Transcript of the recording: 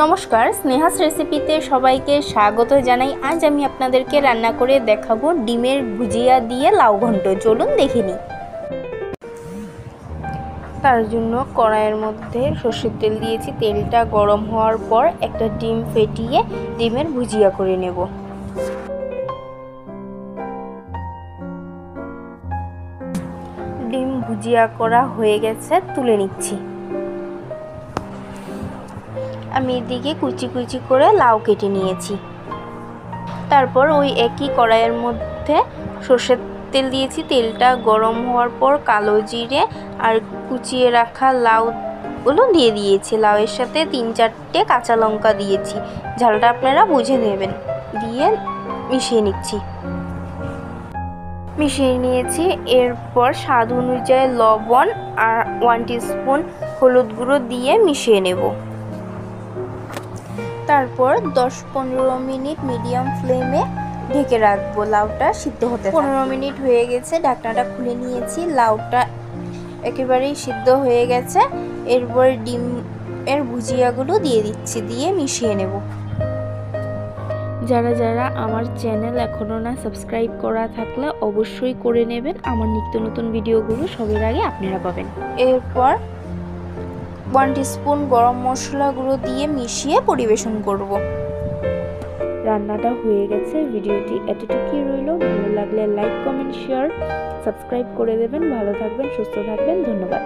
নমস্কার, স্নেহাস রেসিপিতে সবাইকে স্বাগত জানাই। আজ আমি আপনাদেরকে রান্না করে দেখাবো ডিমের ভুজিয়া দিয়ে লাউ ঘন্ট। চলুন দেখে নিই। তার জন্য কড়াইয়ের মধ্যে সরষের তেল দিয়েছি। তেলটা গরম হওয়ার পর একটা ডিম ফেটিয়ে ডিমের ভুজিয়া করে নেব। ডিম ভুজিয়া করা হয়ে গেছে, তুলে নিচ্ছি। আমি এদিকে কুচি কুচি করে লাউ কেটে নিয়েছি। তারপর ওই একই কড়াইয়ের মধ্যে সরষের তেল দিয়েছি। তেলটা গরম হওয়ার পর কালো জিরে আর কুচিয়ে রাখা লাউগুলো দিয়ে দিয়েছি। লাউয়ের সাথে 3-4টে কাঁচা লঙ্কা দিয়েছি। ঝালটা আপনারা বুঝে নেবেন। দিয়ে মিশিয়ে নিয়েছি। এরপর স্বাদ অনুযায়ী লবণ আর 1 টিস্পুন হলুদ গুঁড়ো দিয়ে মিশিয়ে নেব। তারপর 10-15 মিনিট মিডিয়াম ফ্লেমে ঢেকে রাখবো লাউটা সিদ্ধ হতে। 15 মিনিট হয়ে গেছে, ঢাকনাটা খুলে নিয়েছি। লাউটা একেবারেই সিদ্ধ হয়ে গেছে। এরপর ডিমের ভুজিয়াগুলো দিয়ে দিচ্ছি, দিয়ে মিশিয়ে নেব। যারা যারা আমার চ্যানেল এখনও না সাবস্ক্রাইব করা থাকলে অবশ্যই করে নেবেন। আমার নিত্য নতুন ভিডিওগুলো সবার আগে আপনারা পাবেন। এরপর 1 টিস্পুন গরম মশলা গুঁড়ো দিয়ে মিশিয়ে পরিবেশন করব। রান্নাটা হয়ে গেছে। ভিডিওটি এতটুকুই রইল। ভালো লাগলে লাইক, কমেন্ট, শেয়ার, সাবস্ক্রাইব করে দেবেন। ভালো থাকবেন, সুস্থ থাকবেন। ধন্যবাদ।